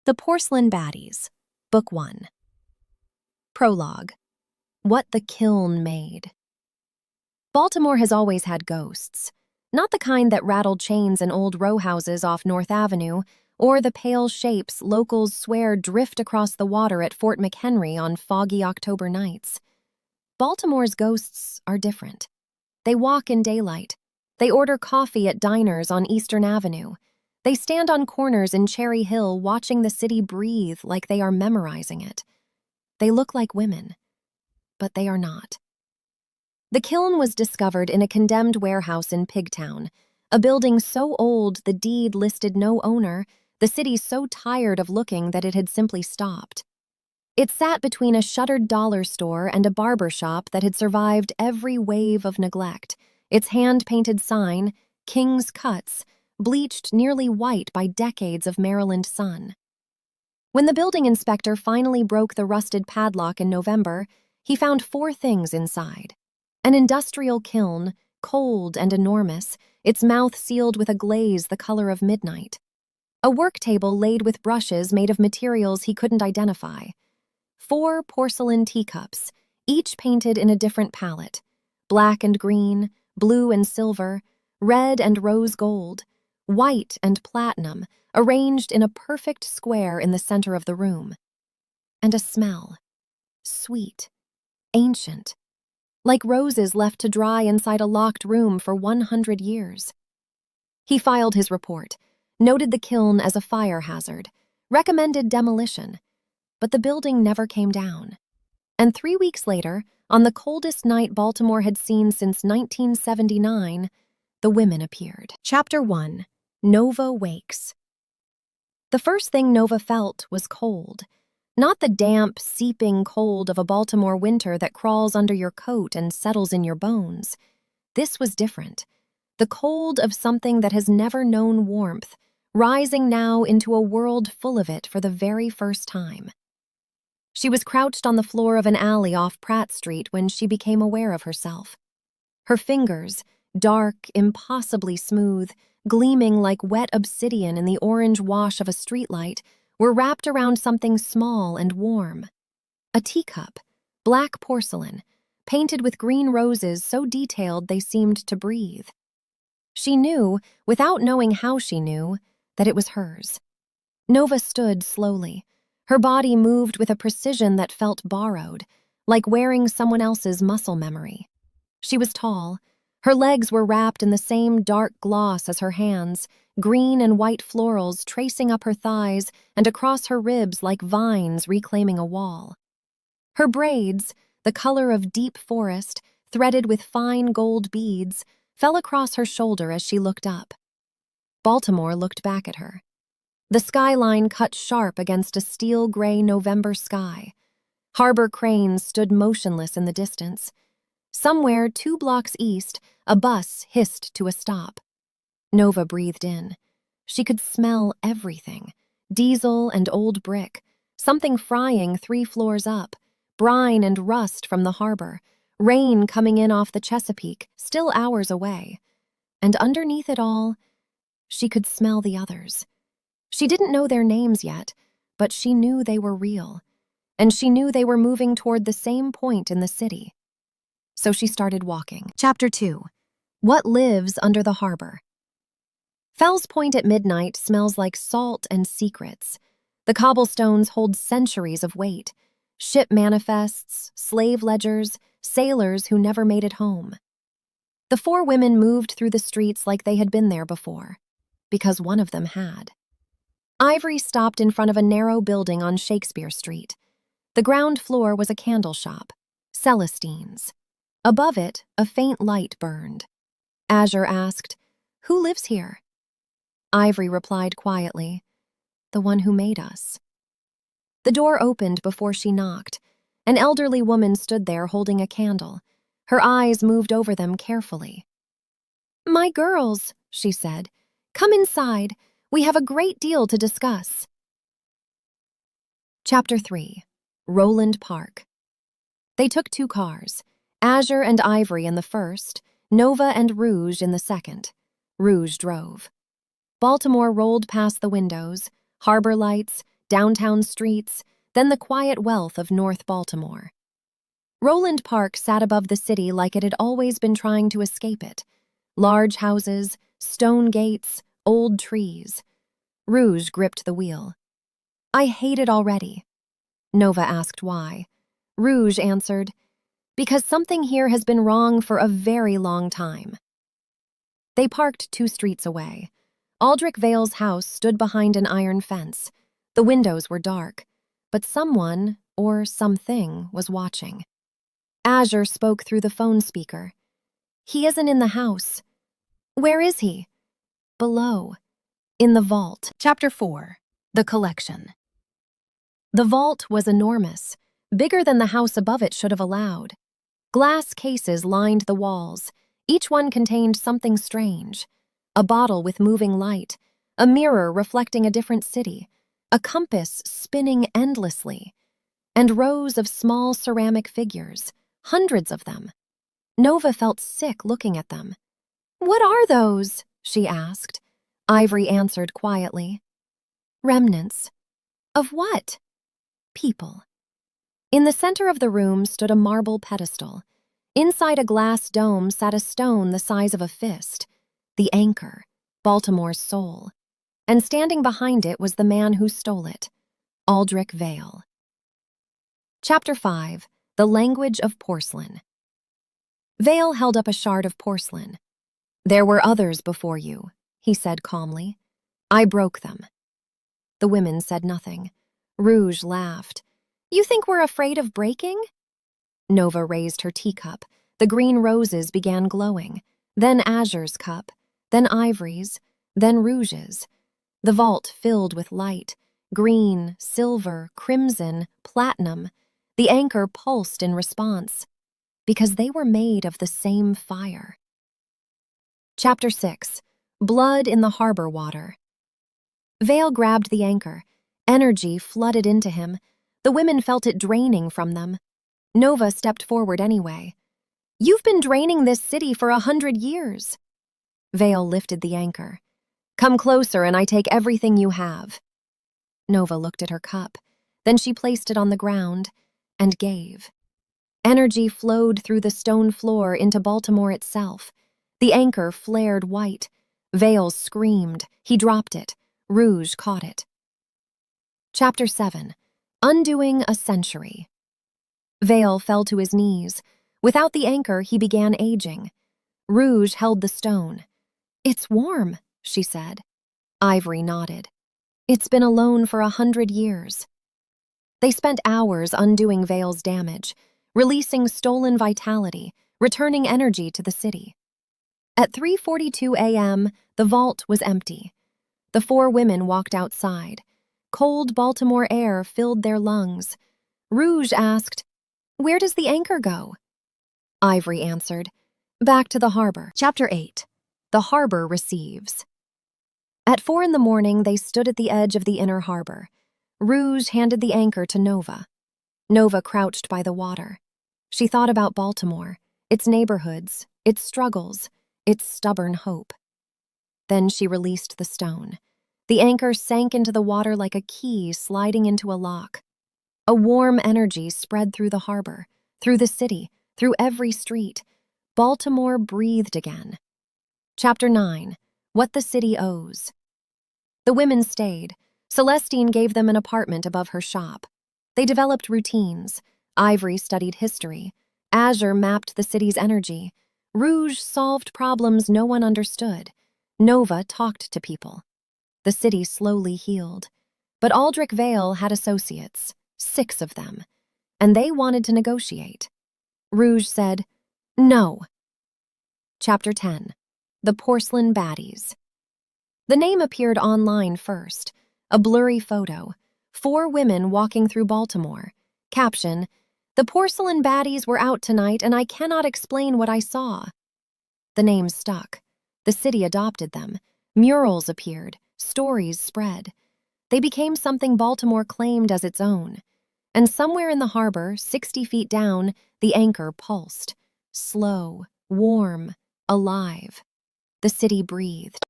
The Porcelain Baddies, Book 1. Prologue. What the Kiln Made. Baltimore has always had ghosts. Not the kind that rattled chains in old row houses off North Avenue, or the pale shapes locals swear drift across the water at Fort McHenry on foggy October nights. Baltimore's ghosts are different. They walk in daylight. They order coffee at diners on Eastern Avenue. They stand on corners in Cherry Hill watching the city breathe like they are memorizing it. They look like women, but they are not. The kiln was discovered in a condemned warehouse in Pigtown, a building so old the deed listed no owner, the city so tired of looking that it had simply stopped. It sat between a shuttered dollar store and a barber shop that had survived every wave of neglect, its hand-painted sign, King's Cuts, bleached nearly white by decades of Maryland sun. When the building inspector finally broke the rusted padlock in November, he found 4 things inside. An industrial kiln, cold and enormous, its mouth sealed with a glaze the color of midnight. A work table laid with brushes made of materials he couldn't identify. 4 porcelain teacups, each painted in a different palette: black and green, blue and silver, red and rose gold, white and platinum, arranged in a perfect square in the center of the room. And a smell. Sweet. Ancient. Like roses left to dry inside a locked room for 100 years. He filed his report, noted the kiln as a fire hazard, recommended demolition, but the building never came down. And 3 weeks later, on the coldest night Baltimore had seen since 1979, the women appeared. Chapter 1. Nova Wakes. The first thing Nova felt was cold. Not the damp, seeping cold of a Baltimore winter that crawls under your coat and settles in your bones. This was different. The cold of something that has never known warmth, rising now into a world full of it for the very first time. She was crouched on the floor of an alley off Pratt Street when she became aware of herself. Her fingers, dark, impossibly smooth, gleaming like wet obsidian in the orange wash of a streetlight, were wrapped around something small and warm. A teacup, black porcelain, painted with green roses so detailed they seemed to breathe. She knew, without knowing how she knew, that it was hers. Nova stood slowly. Her body moved with a precision that felt borrowed, like wearing someone else's muscle memory. She was tall. Her legs were wrapped in the same dark gloss as her hands, green and white florals tracing up her thighs and across her ribs like vines reclaiming a wall. Her braids, the color of deep forest, threaded with fine gold beads, fell across her shoulder as she looked up. Baltimore looked back at her. The skyline cut sharp against a steel-gray November sky. Harbor cranes stood motionless in the distance. Somewhere 2 blocks east, a bus hissed to a stop. Nova breathed in. She could smell everything: diesel and old brick, something frying 3 floors up, brine and rust from the harbor, rain coming in off the Chesapeake, still hours away. And underneath it all, she could smell the others. She didn't know their names yet, but she knew they were real, and she knew they were moving toward the same point in the city. So she started walking. Chapter 2. What Lives Under the Harbor. Fells Point at midnight smells like salt and secrets. The cobblestones hold centuries of weight: ship manifests, slave ledgers, sailors who never made it home. The 4 women moved through the streets like they had been there before, because one of them had. Ivory stopped in front of a narrow building on Shakespeare Street. The ground floor was a candle shop, Celestine's. Above it, a faint light burned. Azure asked, "Who lives here?" Ivory replied quietly, "The one who made us." The door opened before she knocked. An elderly woman stood there holding a candle. Her eyes moved over them carefully. "My girls," she said, "come inside. We have a great deal to discuss." Chapter 3. Roland Park. They took 2 cars, Azure and Ivory in the first, Nova and Rouge in the second. Rouge drove. Baltimore rolled past the windows, harbor lights, downtown streets, then the quiet wealth of North Baltimore. Roland Park sat above the city like it had always been trying to escape it. Large houses, stone gates, old trees. Rouge gripped the wheel. "I hate it already." Nova asked why. Rouge answered, "Because something here has been wrong for a very long time." They parked 2 streets away. Aldrich Vale's house stood behind an iron fence. The windows were dark, but someone, or something, was watching. Azure spoke through the phone speaker. "He isn't in the house." "Where is he?" "Below. In the vault." Chapter 4. The Collection. The vault was enormous, bigger than the house above it should have allowed. Glass cases lined the walls. Each one contained something strange. A bottle with moving light, a mirror reflecting a different city, a compass spinning endlessly, and rows of small ceramic figures, hundreds of them. Nova felt sick looking at them. "What are those?" she asked. Ivory answered quietly. "Remnants." "Of what?" "People." In the center of the room stood a marble pedestal. Inside a glass dome sat a stone the size of a fist, the anchor, Baltimore's soul. And standing behind it was the man who stole it, Aldrich Vale. Chapter 5. The Language of Porcelain. Vale held up a shard of porcelain. "There were others before you," he said calmly. "I broke them." The women said nothing. Rouge laughed. "You think we're afraid of breaking?" Nova raised her teacup. The green roses began glowing, then Azure's cup, then Ivory's, then Rouge's. The vault filled with light, green, silver, crimson, platinum. The anchor pulsed in response, because they were made of the same fire. Chapter 6. Blood in the Harbor Water. Vale grabbed the anchor. Energy flooded into him. The women felt it draining from them. Nova stepped forward anyway. "You've been draining this city for 100 years." Vale lifted the anchor. "Come closer and I take everything you have." Nova looked at her cup. Then she placed it on the ground and gave. Energy flowed through the stone floor into Baltimore itself. The anchor flared white. Vale screamed. He dropped it. Rouge caught it. Chapter 7. Undoing a Century. Vale fell to his knees. Without the anchor, he began aging. Rouge held the stone. "It's warm," she said. Ivory nodded. "It's been alone for 100 years." They spent hours undoing Vale's damage, releasing stolen vitality, returning energy to the city. At 3:42 a.m., the vault was empty. The 4 women walked outside. Cold Baltimore air filled their lungs. Rouge asked, "Where does the anchor go?" Ivory answered, "Back to the harbor." Chapter 8. The Harbor Receives. At 4 in the morning, they stood at the edge of the inner harbor. Rouge handed the anchor to Nova. Nova crouched by the water. She thought about Baltimore, its neighborhoods, its struggles, its stubborn hope. Then she released the stone. The anchor sank into the water like a key sliding into a lock. A warm energy spread through the harbor, through the city, through every street. Baltimore breathed again. Chapter 9. What the City Owes. The women stayed. Celestine gave them an apartment above her shop. They developed routines. Ivory studied history. Azure mapped the city's energy. Rouge solved problems no one understood. Nova talked to people. The city slowly healed. But Aldrich Vale had associates, 6 of them, and they wanted to negotiate. Rouge said, "No." Chapter 10. The Porcelain Baddies. The name appeared online first, a blurry photo, 4 women walking through Baltimore. Caption, "The porcelain baddies were out tonight and I cannot explain what I saw." The name stuck. The city adopted them. Murals appeared. Stories spread. They became something Baltimore claimed as its own. And somewhere in the harbor, 60 feet down, the anchor pulsed. Slow, warm, alive. The city breathed.